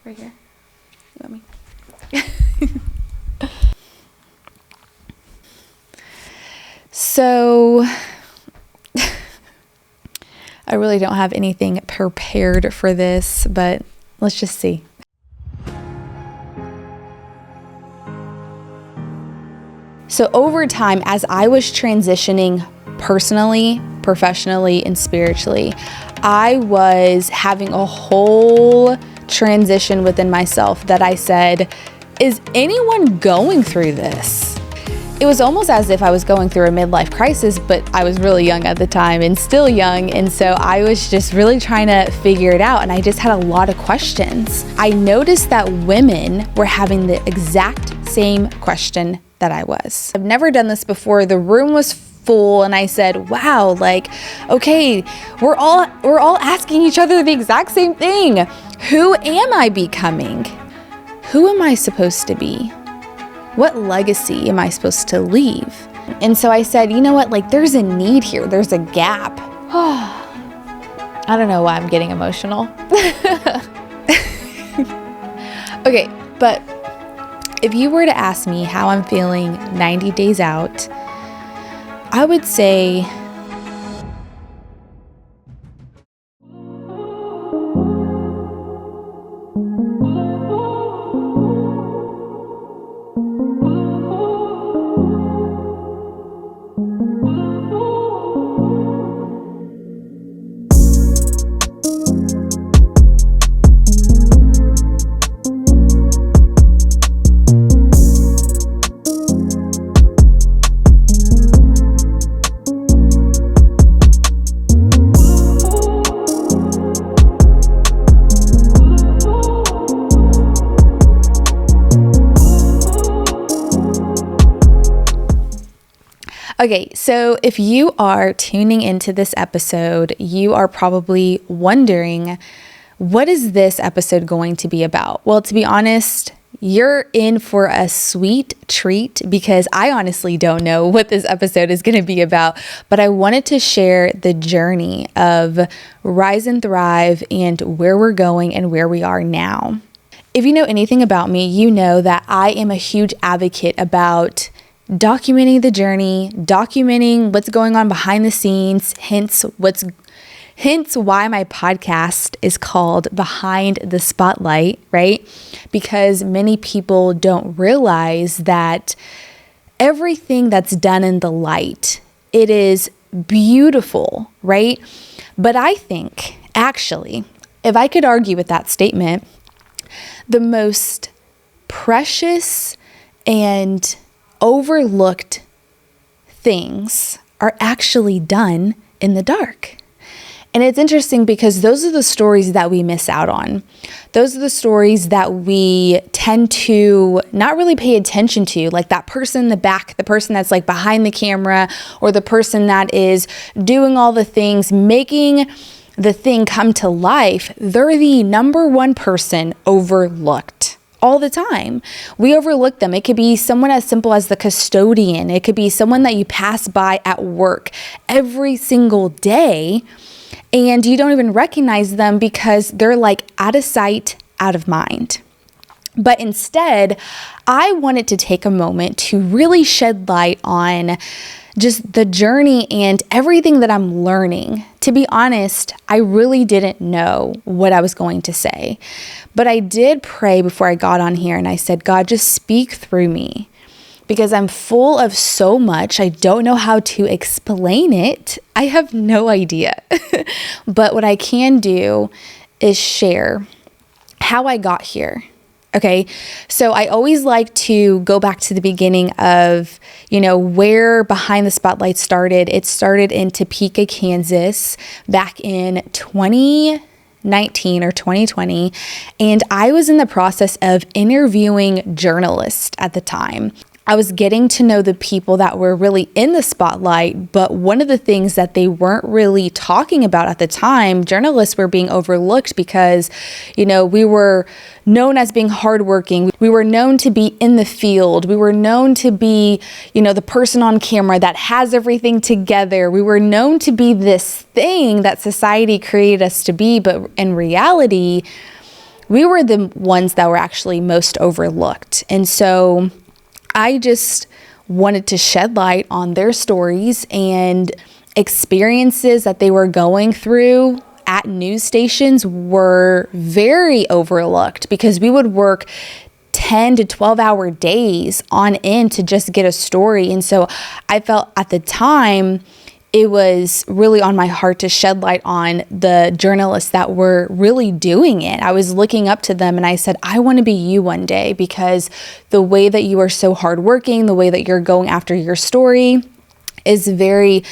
Right here. You want me? So I really don't have anything prepared for this, but let's just see. So over time, as I was transitioning personally, professionally, and spiritually, I was having a whole transition within myself that I said, is anyone going through this? It was almost as if I was going through a midlife crisis, but I was really young at the time and still young. And so I was just really trying to figure it out. And I just had a lot of questions. I noticed that women were having the exact same question that I was. I've never done this before. The room was full and I said, wow, like, okay, we're all asking each other the exact same thing. Who am I becoming? Who am I supposed to be? What legacy am I supposed to leave? And so I said, you know what, like there's a need here. There's a gap. I don't know why I'm getting emotional. Okay, but if you were to ask me how I'm feeling 90 days out, I would say okay, so if you are tuning into this episode, you are probably wondering, what is this episode going to be about? Well, to be honest, you're in for a sweet treat because I honestly don't know what this episode is going to be about, but I wanted to share the journey of Rise and Thrive and where we're going and where we are now. If you know anything about me, you know that I am a huge advocate about documenting the journey, documenting what's going on behind the scenes, hence why my podcast is called Behind the Spotlight, right? Because many people don't realize that everything that's done in the light, it is beautiful, right? But I think, actually, if I could argue with that statement, the most precious and overlooked things are actually done in the dark. And it's interesting because those are the stories that we miss out on. Those are the stories that we tend to not really pay attention to, like that person in the back, the person that's like behind the camera, or the person that is doing all the things, making the thing come to life. They're the number one person overlooked. All the time. We overlook them. It could be someone as simple as the custodian. It could be someone that you pass by at work every single day and you don't even recognize them because they're like out of sight, out of mind. But instead, I wanted to take a moment to really shed light on just the journey and everything that I'm learning. To be honest, I really didn't know what I was going to say, but I did pray before I got on here and I said, God, just speak through me because I'm full of so much. I don't know how to explain it. I have no idea. But what I can do is share how I got here. Okay, so I always like to go back to the beginning of, where Behind the Spotlight started. It started in Topeka, Kansas back in 2019 or 2020. And I was in the process of interviewing journalists at the time. I was getting to know the people that were really in the spotlight, but one of the things that they weren't really talking about at the time, journalists were being overlooked because, we were known as being hardworking. We were known to be in the field. We were known to be, the person on camera that has everything together. We were known to be this thing that society created us to be, but in reality, we were the ones that were actually most overlooked. And so I just wanted to shed light on their stories and experiences that they were going through at news stations were very overlooked, because we would work 10 to 12 hour days on end to just get a story. And so I felt at the time it was really on my heart to shed light on the journalists that were really doing it. I was looking up to them and I said, I want to be you one day, because the way that you are so hardworking, the way that you're going after your story is very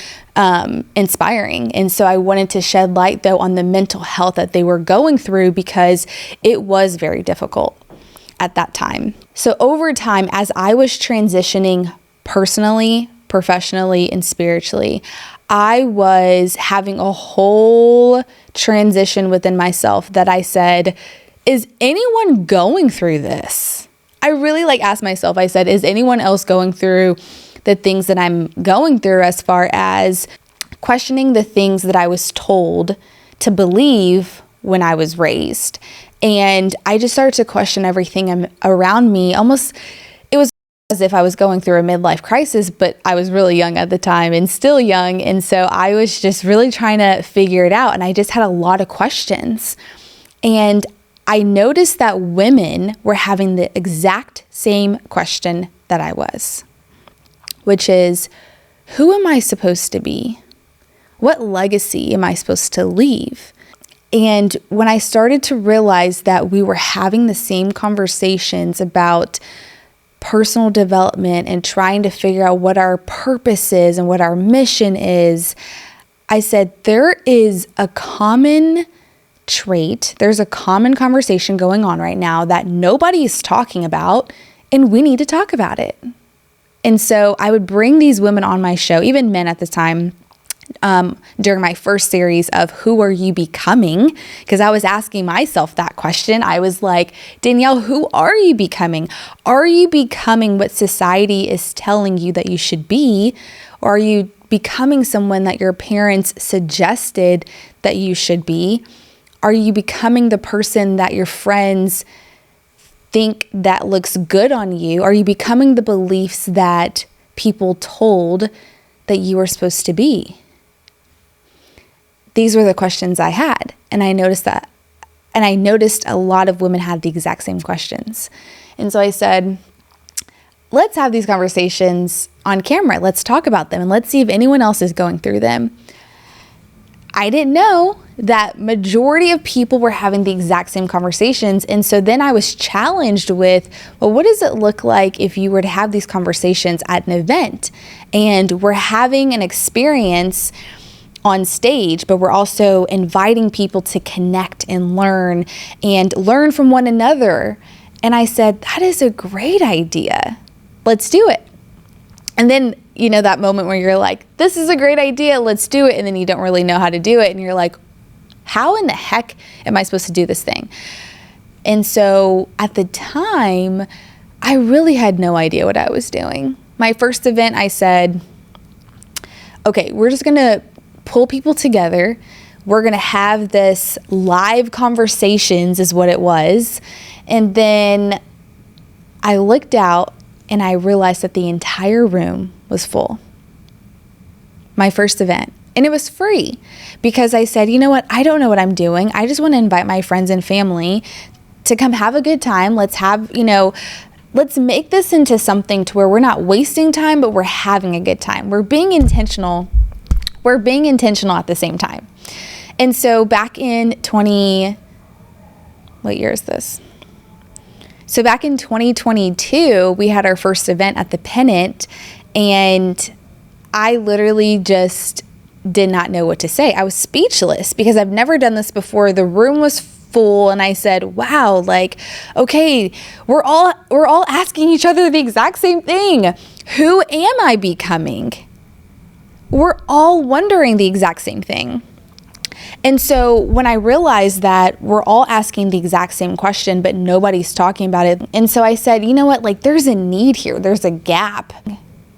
inspiring. And so I wanted to shed light though on the mental health that they were going through, because it was very difficult at that time. So over time, as I was transitioning personally, professionally, and spiritually, I was having a whole transition within myself that I said, is anyone going through this? I really asked myself, I said, is anyone else going through the things that I'm going through, as far as questioning the things that I was told to believe when I was raised? And I just started to question everything around me. Almost, it was as if I was going through a midlife crisis, but I was really young at the time and still young. And so I was just really trying to figure it out. And I just had a lot of questions. And I noticed that women were having the exact same question that I was, which is, who am I supposed to be? What legacy am I supposed to leave? And when I started to realize that we were having the same conversations about personal development and trying to figure out what our purpose is and what our mission is, I said, there is a common trait, there's a common conversation going on right now that nobody is talking about, and we need to talk about it. And so I would bring these women on my show, even men at the time, during my first series of Who Are You Becoming? Because I was asking myself that question. I was like, Danielle, who are you becoming? Are you becoming what society is telling you that you should be? Or are you becoming someone that your parents suggested that you should be? Are you becoming the person that your friends think that looks good on you? Are you becoming the beliefs that people told that you were supposed to be? These were the questions I had. And I noticed a lot of women had the exact same questions. And so I said, let's have these conversations on camera. Let's talk about them and let's see if anyone else is going through them. I didn't know that majority of people were having the exact same conversations. And so then I was challenged with, well, what does it look like if you were to have these conversations at an event and we're having an experience on stage, but we're also inviting people to connect and learn from one another. And I said, that is a great idea. Let's do it. And then, that moment where you're like, this is a great idea, let's do it. And then you don't really know how to do it. And you're like, how in the heck am I supposed to do this thing? And so at the time, I really had no idea what I was doing. My first event, I said, okay, we're just going to pull people together. We're going to have this live conversations is what it was. And then I looked out and I realized that the entire room was full. My first event. And it was free because I said, you know what? I don't know what I'm doing. I just want to invite my friends and family to come have a good time. Let's make this into something to where we're not wasting time, but we're having a good time. We're being intentional. We're being intentional at the same time. And so back in what year is this? So back in 2022, we had our first event at the Pennant, and I literally just did not know what to say. I was speechless because I've never done this before. The room was full and I said, wow, okay, we're all asking each other the exact same thing. Who am I becoming? We're all wondering the exact same thing. And so when I realized that we're all asking the exact same question, but nobody's talking about it. And so I said, you know what, there's a need here. There's a gap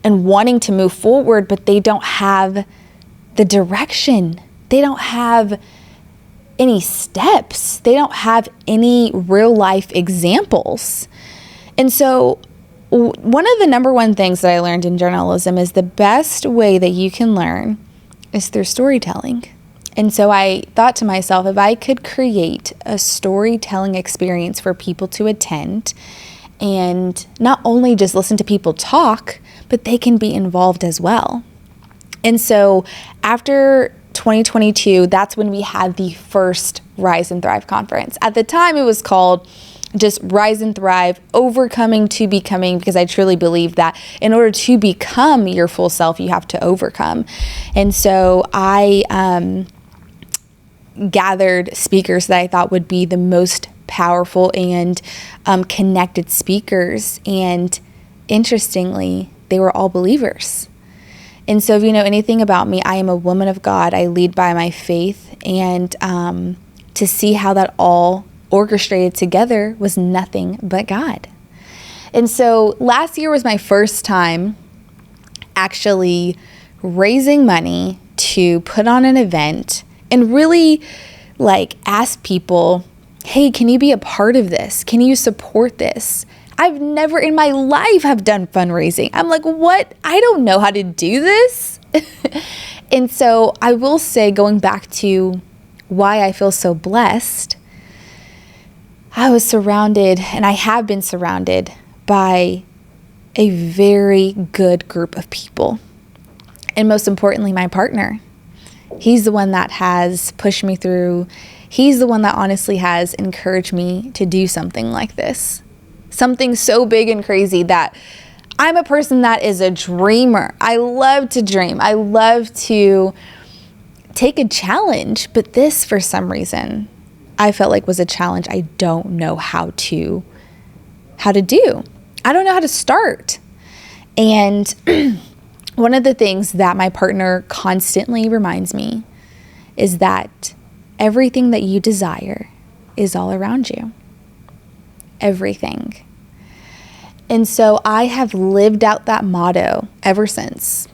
and wanting to move forward, but they don't have the direction. They don't have any steps. They don't have any real life examples. And so one of the number one things that I learned in journalism is the best way that you can learn is through storytelling. And so I thought to myself, if I could create a storytelling experience for people to attend and not only just listen to people talk, but they can be involved as well. And so after 2022, that's when we had the first Rise and Thrive conference. At the time, it was called just Rise and Thrive, Overcoming to Becoming, because I truly believe that in order to become your full self, you have to overcome. And so I gathered speakers that I thought would be the most powerful and connected speakers. And interestingly, they were all believers. And so if you know anything about me, I am a woman of God. I lead by my faith. And to see how that all orchestrated together was nothing but God. And so last year was my first time actually raising money to put on an event and really ask people, hey, can you be a part of this? Can you support this? I've never in my life have done fundraising. I'm like, what? I don't know how to do this. And so I will say, going back to why I feel so blessed, I was surrounded, and I have been surrounded by a very good group of people. And most importantly, my partner. He's the one that has pushed me through. He's the one that honestly has encouraged me to do something like this. Something so big and crazy that I'm a person that is a dreamer. I love to dream. I love to take a challenge, but this, for some reason, I felt like was a challenge I don't know how to do. I don't know how to start. And one of the things that my partner constantly reminds me is that everything that you desire is all around you. Everything. And so I have lived out that motto ever since.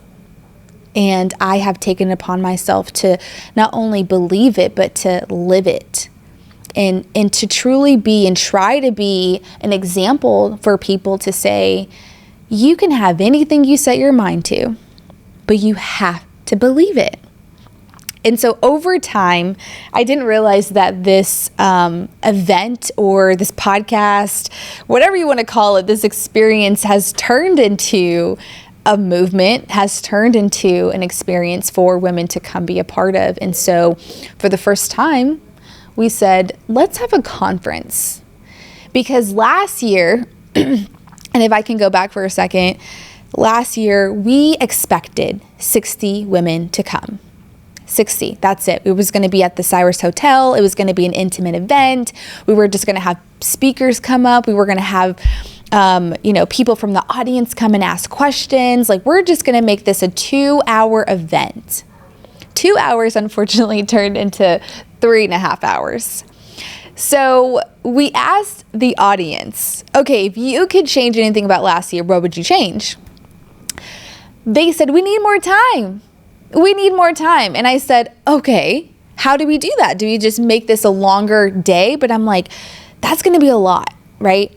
And I have taken it upon myself to not only believe it, but to live it. And to truly be and try to be an example for people to say, you can have anything you set your mind to, but you have to believe it. And so over time, I didn't realize that this event or this podcast, whatever you want to call it, this experience has turned into a movement, has turned into an experience for women to come be a part of. And so for the first time, we said, let's have a conference. Because last year, and if I can go back for a second, last year we expected 60 women to come. 60, that's it. It was going to be at the Cyrus Hotel. It was going to be an intimate event. We were just going to have speakers come up. We were going to have people from the audience come and ask questions. We're just going to make this a 2-hour event. 2 hours, unfortunately, turned into 3.5 hours. So we asked the audience, okay, if you could change anything about last year, what would you change? They said, we need more time. We need more time. And I said, okay, how do we do that? Do we just make this a longer day? But I'm like, that's going to be a lot, right?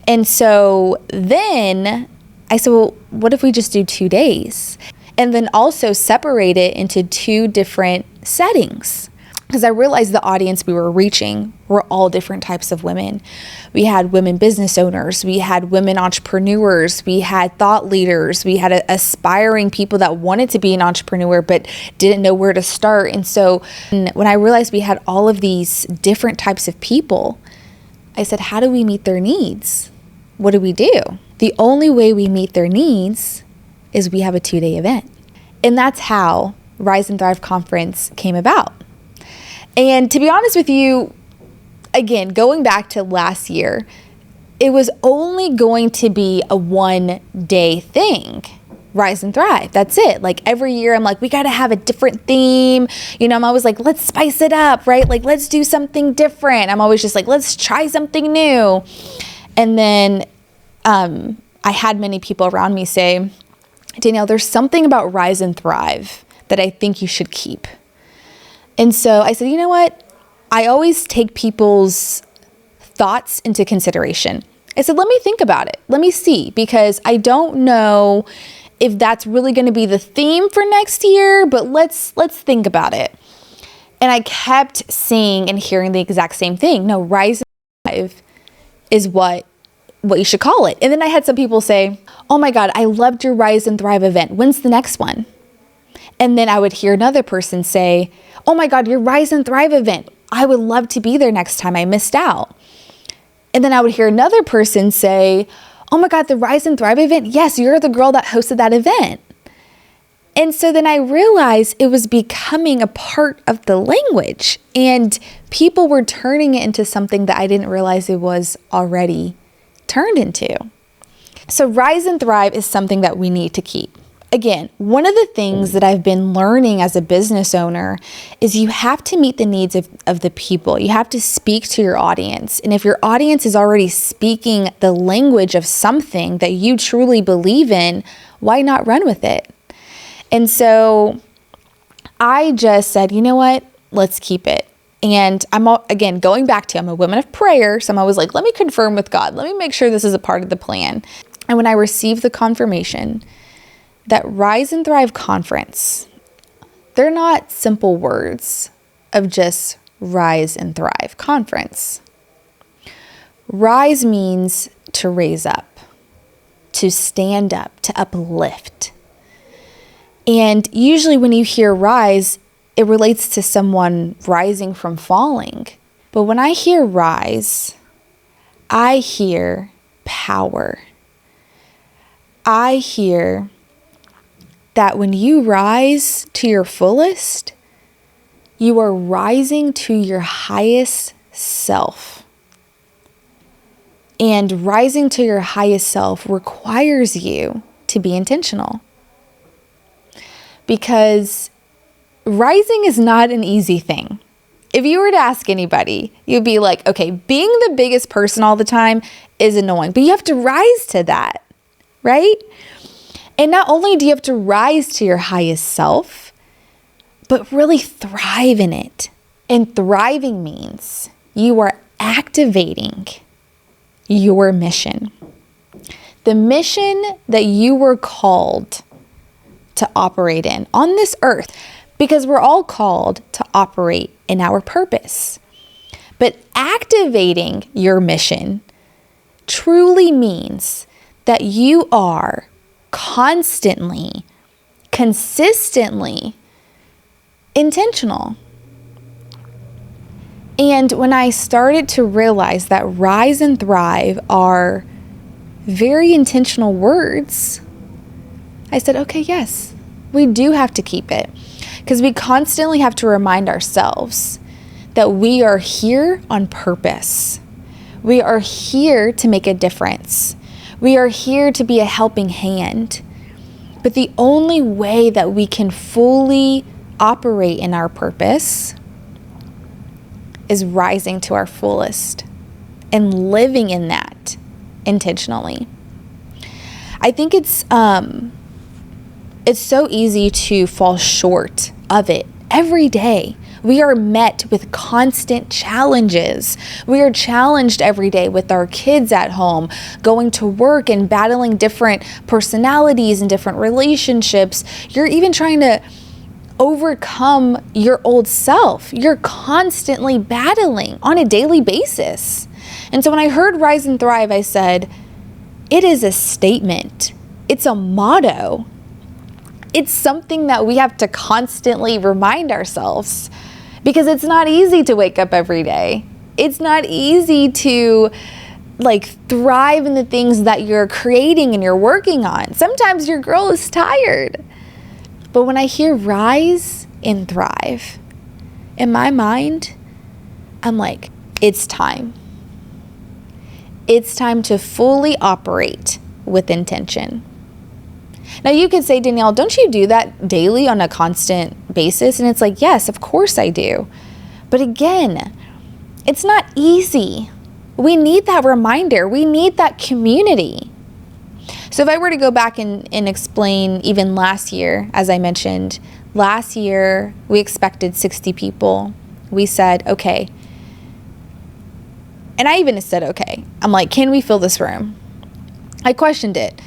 And so then I said, well, what if we just do 2 days? And then also separate it into 2 different settings. Because I realized the audience we were reaching were all different types of women. We had women business owners, we had women entrepreneurs, we had thought leaders, we had aspiring people that wanted to be an entrepreneur but didn't know where to start. And so when I realized we had all of these different types of people, I said, how do we meet their needs? What do we do? The only way we meet their needs is we have a 2-day event. And that's how Rise and Thrive Conference came about. And to be honest with you, again, going back to last year, it was only going to be a 1-day thing. Rise and Thrive. That's it. Every year I'm like, we got to have a different theme. I'm always like, let's spice it up, right? Let's do something different. I'm always just like, let's try something new. And then I had many people around me say, Danielle, there's something about Rise and Thrive that I think you should keep. And so I said, you know what? I always take people's thoughts into consideration. I said, let me think about it. Let me see, because I don't know if that's really going to be the theme for next year, but let's think about it. And I kept seeing and hearing the exact same thing. No, Rise and Thrive is what you should call it. And then I had some people say, oh my God, I loved your Rise and Thrive event. When's the next one? And then I would hear another person say, oh my God, your Rise and Thrive event. I would love to be there next time. I missed out. And then I would hear another person say, oh my God, the Rise and Thrive event. Yes, you're the girl that hosted that event. And so then I realized it was becoming a part of the language, and people were turning it into something that I didn't realize it was already turned into. So Rise and Thrive is something that we need to keep. Again, one of the things that I've been learning as a business owner is you have to meet the needs of the people. You have to speak to your audience. And if your audience is already speaking the language of something that you truly believe in, why not run with it? And so I just said, you know what? Let's keep it. And I'm a woman of prayer. So I'm always like, let me confirm with God. Let me make sure this is a part of the plan. And when I received the confirmation that Rise and Thrive Conference, they're not simple words of just Rise and Thrive Conference. Rise means to raise up, to stand up, to uplift. And usually when you hear rise, it relates to someone rising from falling. But when I hear rise, I hear power. I hear that when you rise to your fullest, you are rising to your highest self. And rising to your highest self requires you to be intentional. Because rising is not an easy thing. If you were to ask anybody, you'd be like, okay, being the biggest person all the time is annoying, but you have to rise to that, right? And not only do you have to rise to your highest self, but really thrive in it. And thriving means you are activating your mission. The mission that you were called to operate in on this earth, because we're all called to operate in our purpose. But activating your mission truly means that you are constantly, consistently intentional. And when I started to realize that Rise and Thrive are very intentional words, I said, okay, yes, we do have to keep it, because we constantly have to remind ourselves that we are here on purpose. We are here to make a difference. We are here to be a helping hand. But the only way that we can fully operate in our purpose is rising to our fullest and living in that intentionally. I think it's so easy to fall short of it every day. We are met with constant challenges. We are challenged every day with our kids at home, going to work and battling different personalities and different relationships. You're even trying to overcome your old self. You're constantly battling on a daily basis. And so when I heard Rise and Thrive, I said, it is a statement. It's a motto. It's something that we have to constantly remind ourselves, because it's not easy to wake up every day. It's not easy to thrive in the things that you're creating and you're working on. Sometimes your girl is tired. But when I hear Rise and Thrive, in my mind, I'm like, it's time. It's time to fully operate with intention. Now you could say, Danielle, don't you do that daily on a constant basis? And it's like, yes, of course I do. But again, it's not easy. We need that reminder. We need that community. So if I were to go back and explain even last year, as I mentioned, last year we expected 60 people. We said, okay, And I even said, okay, I'm like, can we fill this room? I questioned it.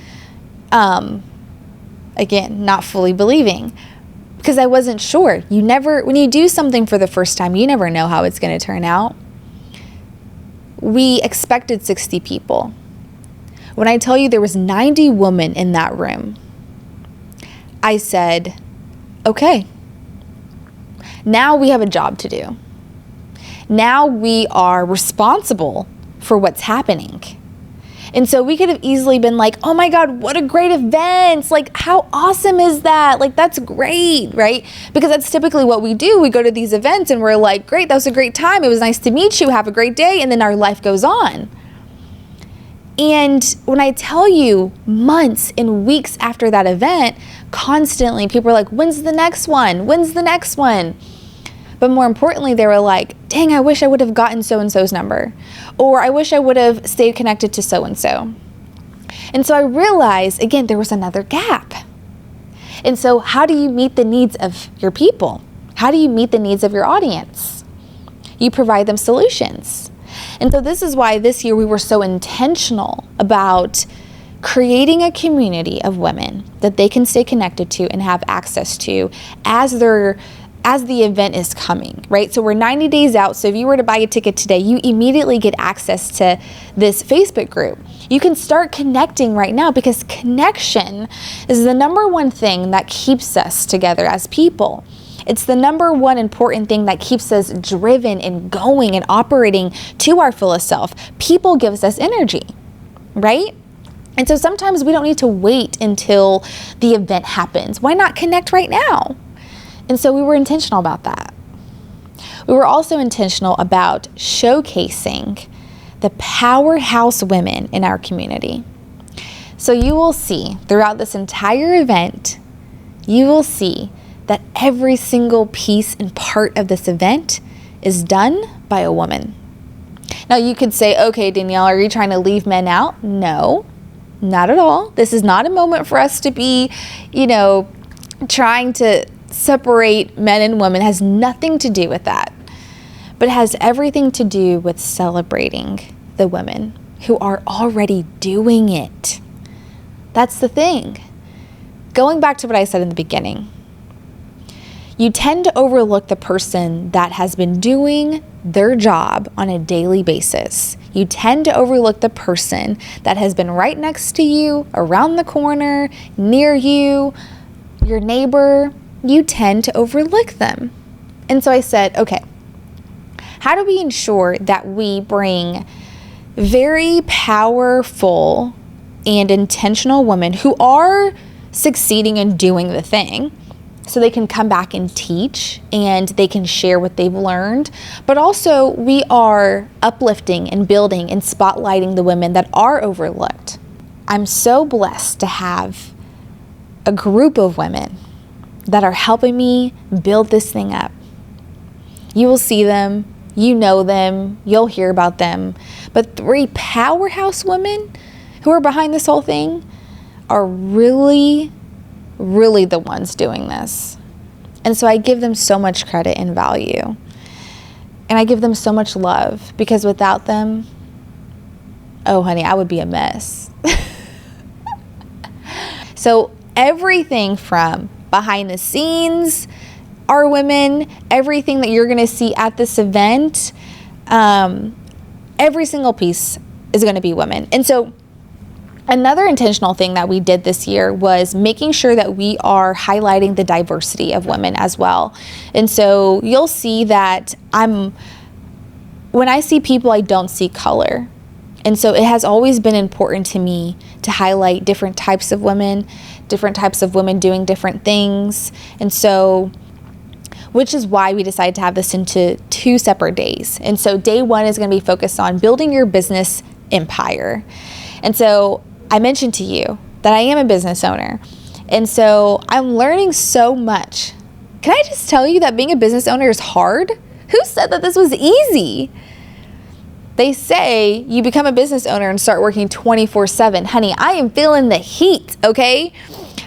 Again, not fully believing, because I wasn't sure. When you do something for the first time, you never know how it's going to turn out. We expected 60 people. When I tell you there was 90 women in that room, I said, okay, now we have a job to do. Now we are responsible for what's happening. And so we could have easily been like, oh my God, what a great event. Like, how awesome is that? Like, that's great, right? Because that's typically what we do. We go to these events and we're like, great, that was a great time. It was nice to meet you. Have a great day. And then our life goes on. And when I tell you, months and weeks after that event, constantly people are like, when's the next one? When's the next one? But more importantly, they were like, dang, I wish I would have gotten so-and-so's number. Or I wish I would have stayed connected to so-and-so. And so I realized, again, there was another gap. And so how do you meet the needs of your people? How do you meet the needs of your audience? You provide them solutions. And so this is why this year we were so intentional about creating a community of women that they can stay connected to and have access to as the event is coming, right? So we're 90 days out. So if you were to buy a ticket today, you immediately get access to this Facebook group. You can start connecting right now, because connection is the number one thing that keeps us together as people. It's the number one important thing that keeps us driven and going and operating to our fullest self. People gives us energy, right? And so sometimes we don't need to wait until the event happens. Why not connect right now? And so we were intentional about that. We were also intentional about showcasing the powerhouse women in our community. So you will see throughout this entire event, you will see that every single piece and part of this event is done by a woman. Now you could say, okay, Danielle, are you trying to leave men out? No, not at all. This is not a moment for us to be, trying to separate men and women. It has nothing to do with that, but it has everything to do with celebrating the women who are already doing it. That's the thing. Going back to what I said in the beginning, you tend to overlook the person that has been doing their job on a daily basis. You tend to overlook the person that has been right next to you, around the corner, near you, your neighbor. You tend to overlook them. And so I said, okay, how do we ensure that we bring very powerful and intentional women who are succeeding and doing the thing, so they can come back and teach and they can share what they've learned, but also we are uplifting and building and spotlighting the women that are overlooked. I'm so blessed to have a group of women that are helping me build this thing up. You will see them, you know them, you'll hear about them, but 3 powerhouse women who are behind this whole thing are really the ones doing this. And so I give them so much credit and value. And I give them so much love, because without them, oh honey, I would be a mess. So everything from behind the scenes are women, everything that you're going to see at this event, every single piece is going to be women. And so another intentional thing that we did this year was making sure that we are highlighting the diversity of women as well. And so you'll see that when I see people, I don't see color. And so it has always been important to me to highlight different types of women doing different things. And so, which is why we decided to have this into 2 separate days. And so day 1 is going to be focused on building your business empire. And so I mentioned to you that I am a business owner. And so I'm learning so much. Can I just tell you that being a business owner is hard? Who said that this was easy? They say you become a business owner and start working 24/7. Honey, I am feeling the heat, okay?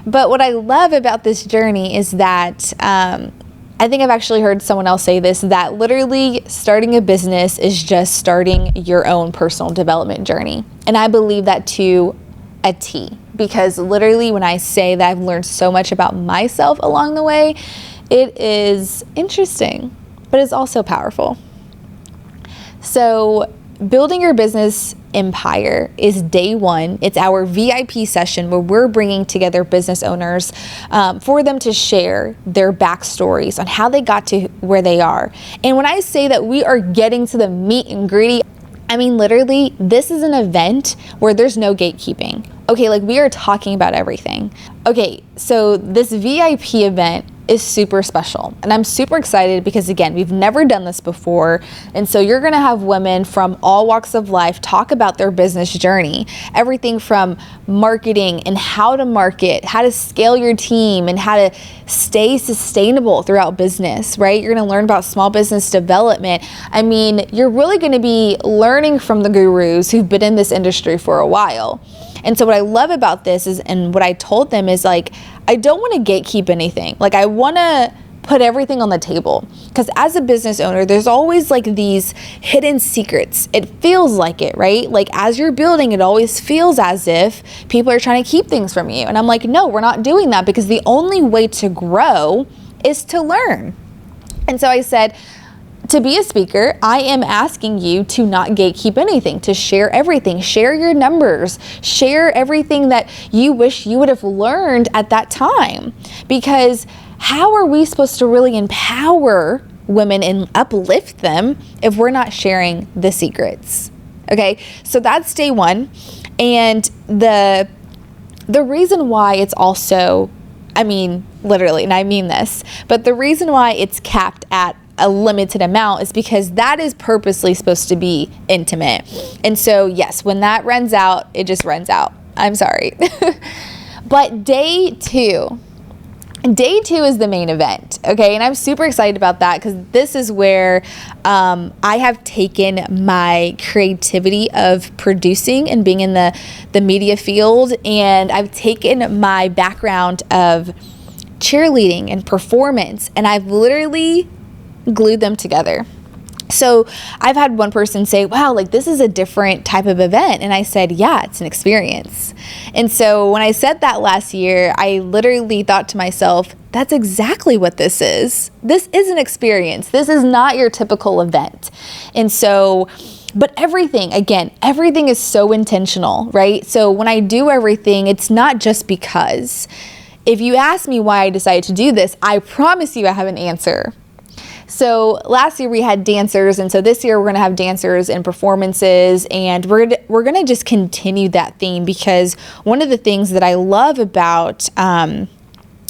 But what I love about this journey is that I I think I've actually heard someone else say this, that literally starting a business is just starting your own personal development journey. And I believe that to a T, because literally when I say that I've learned so much about myself along the way, it is interesting, but it's also powerful. So building your business empire is day one. It's our VIP session where we're bringing together business owners for them to share their backstories on how they got to where they are. And when I say that we are getting to the meat and gritty, I mean, literally, this is an event where there's no gatekeeping. Okay, like we are talking about everything. Okay, so this VIP event is super special. And I'm super excited because, again, we've never done this before. And so you're going to have women from all walks of life talk about their business journey. Everything from marketing and how to market, how to scale your team, and how to stay sustainable throughout business, right? You're going to learn about small business development. I mean, you're really going to be learning from the gurus who've been in this industry for a while. And so what I love about this is, and what I told them is, like, I don't want to gatekeep anything. Like, I want to put everything on the table, because as a business owner, there's always like these hidden secrets. It feels like it, right? Like as you're building, it always feels as if people are trying to keep things from you. And I'm like, no, we're not doing that, because the only way to grow is to learn. And so I said, to be a speaker, I am asking you to not gatekeep anything, to share everything, share your numbers, share everything that you wish you would have learned at that time. Because how are we supposed to really empower women and uplift them if we're not sharing the secrets? Okay, so that's day one. And the reason why it's also, I mean, literally, and I mean this, but the reason why it's capped at a limited amount is because that is purposely supposed to be intimate. And so yes, when that runs out, it just runs out. I'm sorry. But day two is the main event. Okay. And I'm super excited about that, because this is where I have taken my creativity of producing and being in the media field, and I've taken my background of cheerleading and performance, and I've literally glued them together. So I've had one person say, wow, like this is a different type of event. And I said, yeah, it's an experience. And so when I said that last year, I literally thought to myself, that's exactly what this is. This is an experience. This is not your typical event. And so, but everything is so intentional, right? So when I do everything, it's not just because. If you ask me why I decided to do this, I promise you I have an answer. So last year we had dancers, and so this year we're going to have dancers and performances, and we're going to just continue that theme, because one of the things that I love about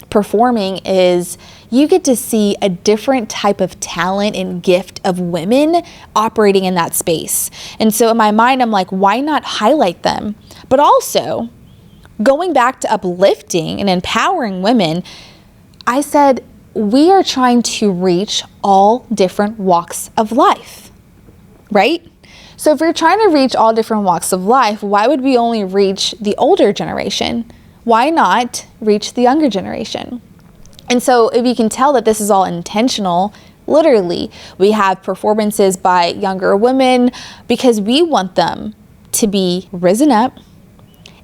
performing is you get to see a different type of talent and gift of women operating in that space. And so in my mind, I'm like, why not highlight them? But also, going back to uplifting and empowering women, I said, we are trying to reach all different walks of life, right? So if we're trying to reach all different walks of life, why would we only reach the older generation? Why not reach the younger generation? And so if you can tell that this is all intentional, literally, we have performances by younger women because we want them to be risen up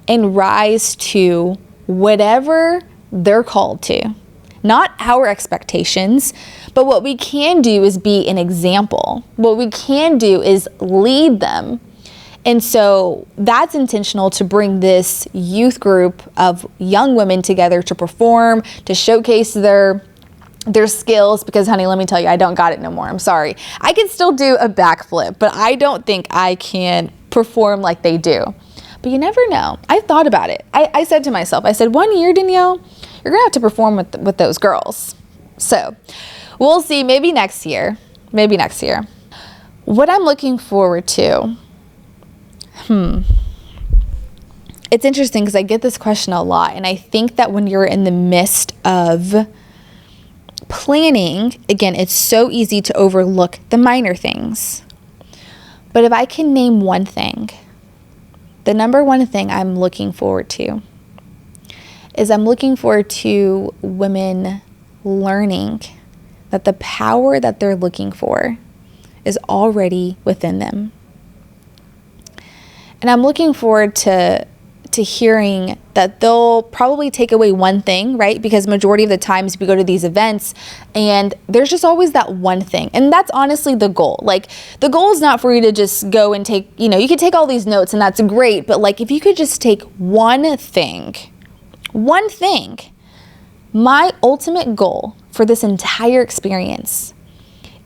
and rise to whatever they're called to. Not our expectations, but what we can do is be an example. What we can do is lead them. And so that's intentional, to bring this youth group of young women together to perform, to showcase their skills, because honey, let me tell you, I don't got it no more. I'm sorry. I can still do a backflip, but I don't think I can perform like they do. But you never know. I thought about it. I said to myself, I said, 1 year, Danielle, you're going to have to perform with those girls. So we'll see, maybe next year. What I'm looking forward to, it's interesting because I get this question a lot. And I think that when you're in the midst of planning, again, it's so easy to overlook the minor things. But if I can name one thing, the number one thing I'm looking forward to is I'm looking forward to women learning that the power that they're looking for is already within them. And I'm looking forward to hearing that they'll probably take away one thing, right? Because majority of the times we go to these events and there's just always that one thing. And that's honestly the goal. Like, the goal is not for you to just go and take, you can take all these notes and that's great. But like, if you could just take one thing, my ultimate goal for this entire experience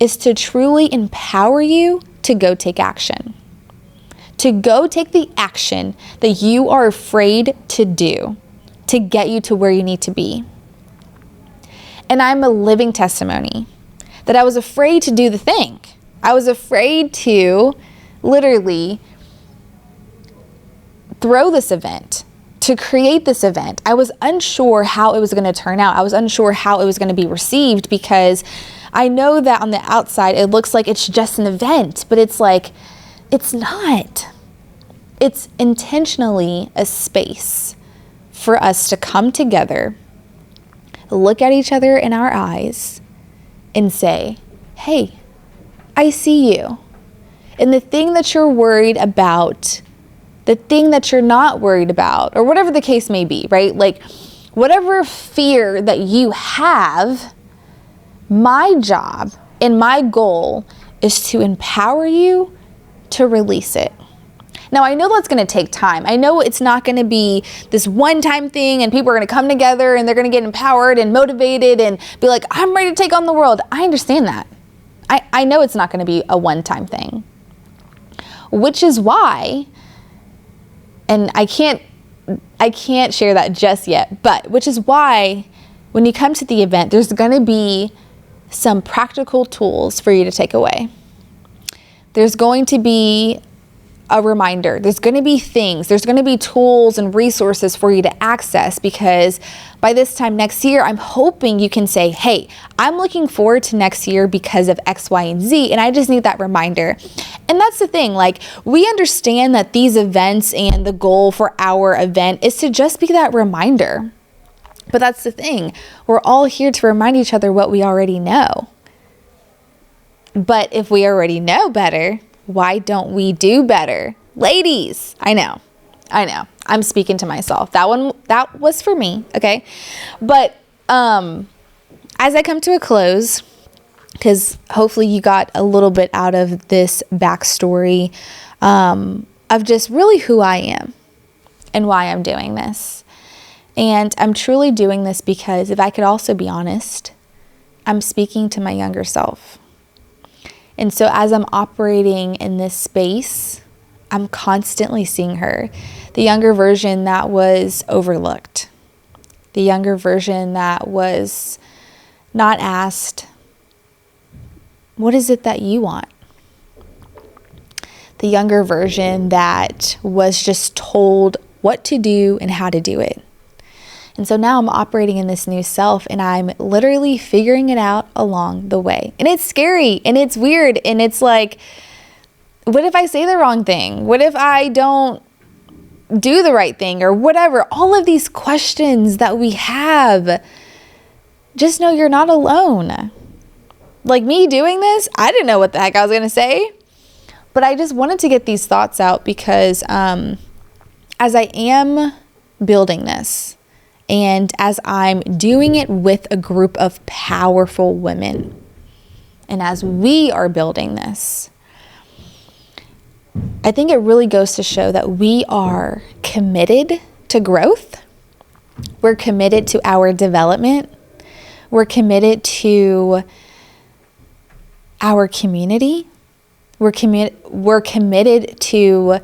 is to truly empower you to go take action. To go take the action that you are afraid to do to get you to where you need to be. And I'm a living testimony that I was afraid to do the thing. I was afraid to literally throw this event, to create this event. I was unsure how it was going to turn out. I was unsure how it was going to be received, because I know that on the outside it looks like it's just an event, but it's like, it's not. It's intentionally a space for us to come together, look at each other in our eyes, and say, hey, I see you. And the thing that you're worried about, the thing that you're not worried about, or whatever the case may be, right? Like, whatever fear that you have, my job and my goal is to empower you to release it. Now, I know that's going to take time. I know it's not going to be this one-time thing and people are going to come together and they're going to get empowered and motivated and be like, I'm ready to take on the world. I understand that. I know it's not going to be a one-time thing, which is why, and I can't share that just yet, but which is why when you come to the event, there's going to be some practical tools for you to take away. There's going to be a reminder. There's going to be things, there's going to be tools and resources for you to access, because by this time next year, I'm hoping you can say, hey, I'm looking forward to next year because of X, Y, and Z, and I just need that reminder. And that's the thing, like, we understand that these events and the goal for our event is to just be that reminder. But that's the thing, we're all here to remind each other what we already know. But if we already know better, why don't we do better? Ladies, I know. I'm speaking to myself. That was for me, okay? But as I come to a close, because hopefully you got a little bit out of this backstory of just really who I am and why I'm doing this. And I'm truly doing this because, if I could also be honest, I'm speaking to my younger self. And so as I'm operating in this space, I'm constantly seeing her, the younger version that was overlooked, the younger version that was not asked, what is it that you want? The younger version that was just told what to do and how to do it. And so now I'm operating in this new self, and I'm literally figuring it out along the way. And it's scary and it's weird. And it's like, what if I say the wrong thing? What if I don't do the right thing, or whatever? All of these questions that we have, just know you're not alone. Like me doing this, I didn't know what the heck I was going to say, but I just wanted to get these thoughts out because as I am building this, and as I'm doing it with a group of powerful women, and as we are building this, I think it really goes to show that we are committed to growth. We're committed to our development. We're committed to our community. We're committed to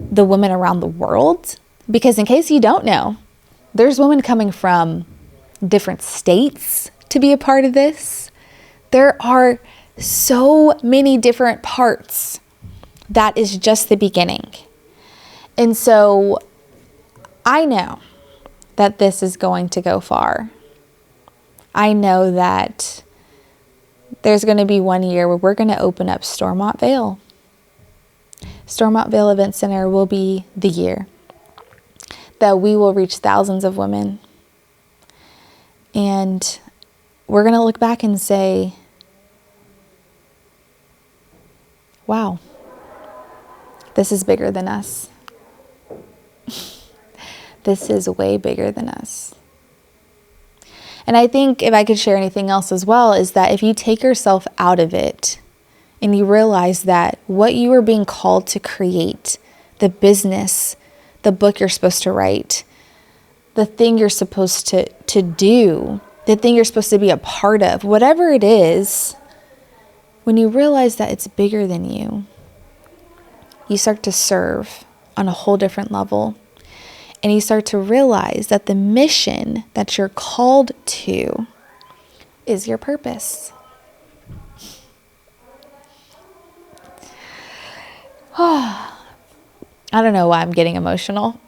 the women around the world. Because in case you don't know, there's women coming from different states to be a part of this. There are so many different parts. That is just the beginning. And so I know that this is going to go far. I know that there's going to be one year where we're going to open up Stormont Vale. Stormont Vale Event Center will be the year that we will reach thousands of women. And we're going to look back and say, wow, this is bigger than us. This is way bigger than us. And I think if I could share anything else as well, is that if you take yourself out of it and you realize that what you are being called to create, the business, the book you're supposed to write, the thing you're supposed to do, the thing you're supposed to be a part of, whatever it is, when you realize that it's bigger than you, you start to serve on a whole different level. And you start to realize that the mission that you're called to is your purpose. I don't know why I'm getting emotional.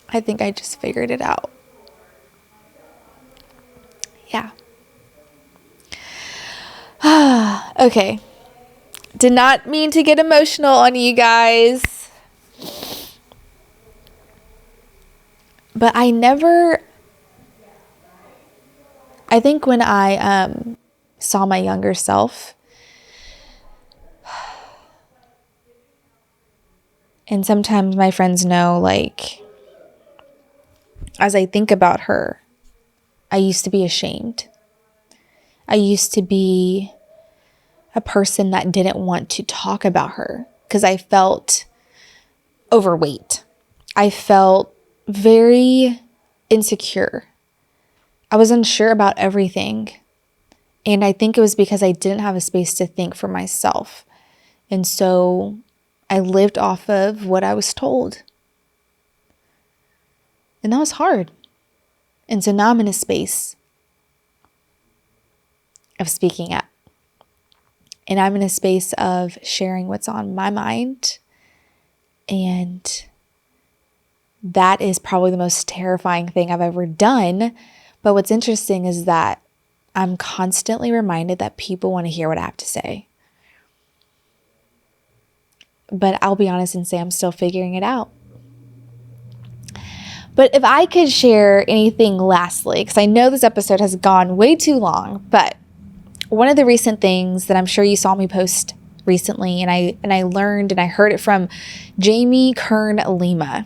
I think I just figured it out. Yeah. Okay. Did not mean to get emotional on you guys. But I think when I saw my younger self, and sometimes my friends know, like, as I think about her, I used to be ashamed. I used to be a person that didn't want to talk about her because I felt overweight. I felt very insecure. I was unsure about everything. And I think it was because I didn't have a space to think for myself. And so I lived off of what I was told. And that was hard. And so now I'm in a space of speaking up. And I'm in a space of sharing what's on my mind. And that is probably the most terrifying thing I've ever done. But what's interesting is that I'm constantly reminded that people want to hear what I have to say. But I'll be honest and say I'm still figuring it out. But if I could share anything lastly, because I know this episode has gone way too long, but one of the recent things that I'm sure you saw me post recently, and I learned and I heard it from Jamie Kern Lima.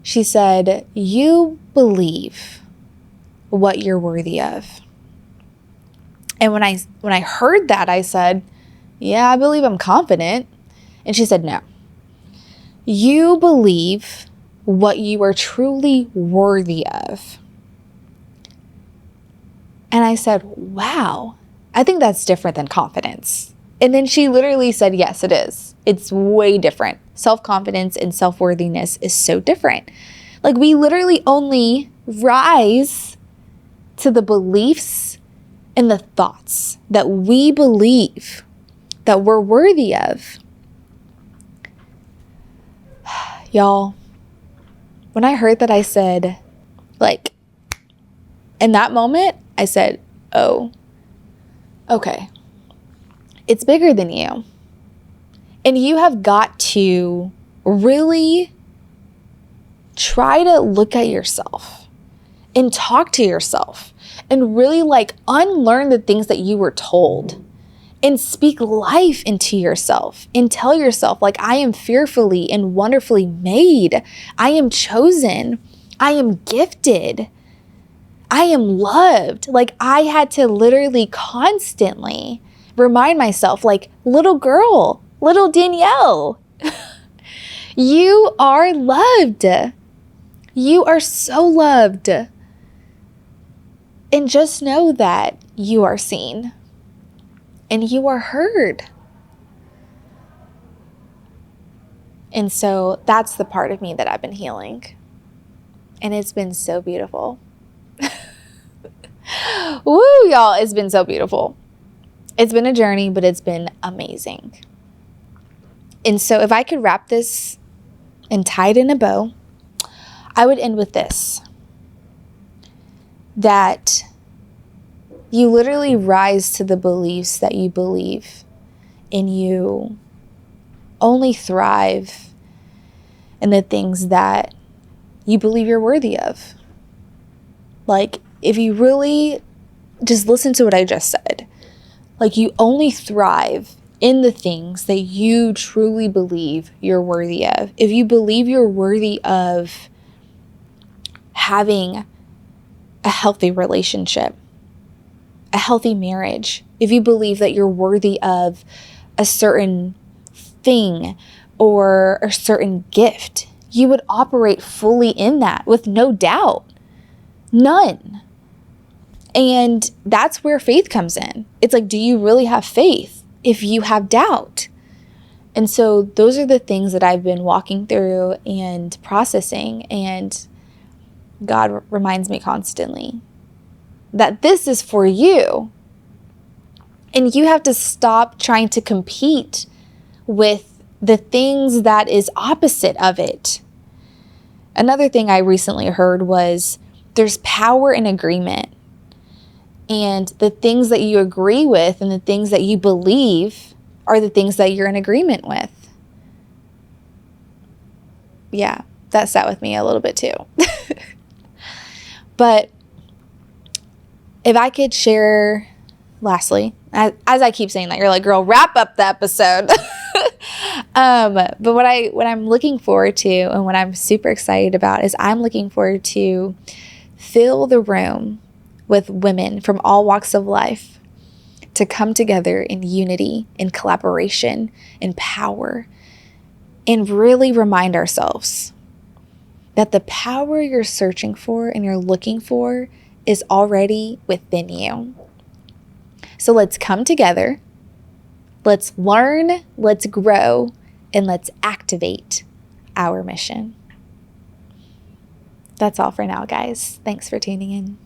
She said, "You believe what you're worthy of." And when I heard that, I said, "Yeah, I believe I'm confident." And she said, "No. You believe what you are truly worthy of." And I said, wow, I think that's different than confidence. And then she literally said, yes, it is. It's way different. Self-confidence and self-worthiness is so different. Like, we literally only rise to the beliefs and the thoughts that we believe that we're worthy of. Y'all, when I heard that, I said, like, in that moment, I said, oh, okay. It's bigger than you. And you have got to really try to look at yourself and talk to yourself and really unlearn the things that you were told and speak life into yourself and tell yourself, I am fearfully and wonderfully made. I am chosen. I am gifted. I am loved. I had to literally constantly remind myself, little girl, little Danielle, you are loved. You are so loved. And just know that you are seen and you are heard. And so that's the part of me that I've been healing. And it's been so beautiful. Woo, y'all, it's been so beautiful. It's been a journey, but it's been amazing. And so if I could wrap this and tie it in a bow, I would end with this. That you literally rise to the beliefs that you believe, and you only thrive and the things that you believe you're worthy of. Like, if you really just listen to what I just said, like, you only thrive in the things that you truly believe you're worthy of. If you believe you're worthy of having a healthy relationship, a healthy marriage, if you believe that you're worthy of a certain thing or a certain gift, you would operate fully in that with no doubt. None. And that's where faith comes in. It's like, do you really have faith if you have doubt? And so those are the things that I've been walking through and processing. And God reminds me constantly that this is for you. And you have to stop trying to compete with the things that is opposite of it. Another thing I recently heard was there's power in agreement. And the things that you agree with and the things that you believe are the things that you're in agreement with. Yeah, that sat with me a little bit too. But if I could share, lastly, as I keep saying that, you're like, girl, wrap up the episode. But what I'm looking forward to and what I'm super excited about is I'm looking forward to fill the room with women from all walks of life to come together in unity, in collaboration, in power, and really remind ourselves that the power you're searching for and you're looking for is already within you. So let's come together, let's learn, let's grow, and let's activate our mission. That's all for now, guys. Thanks for tuning in.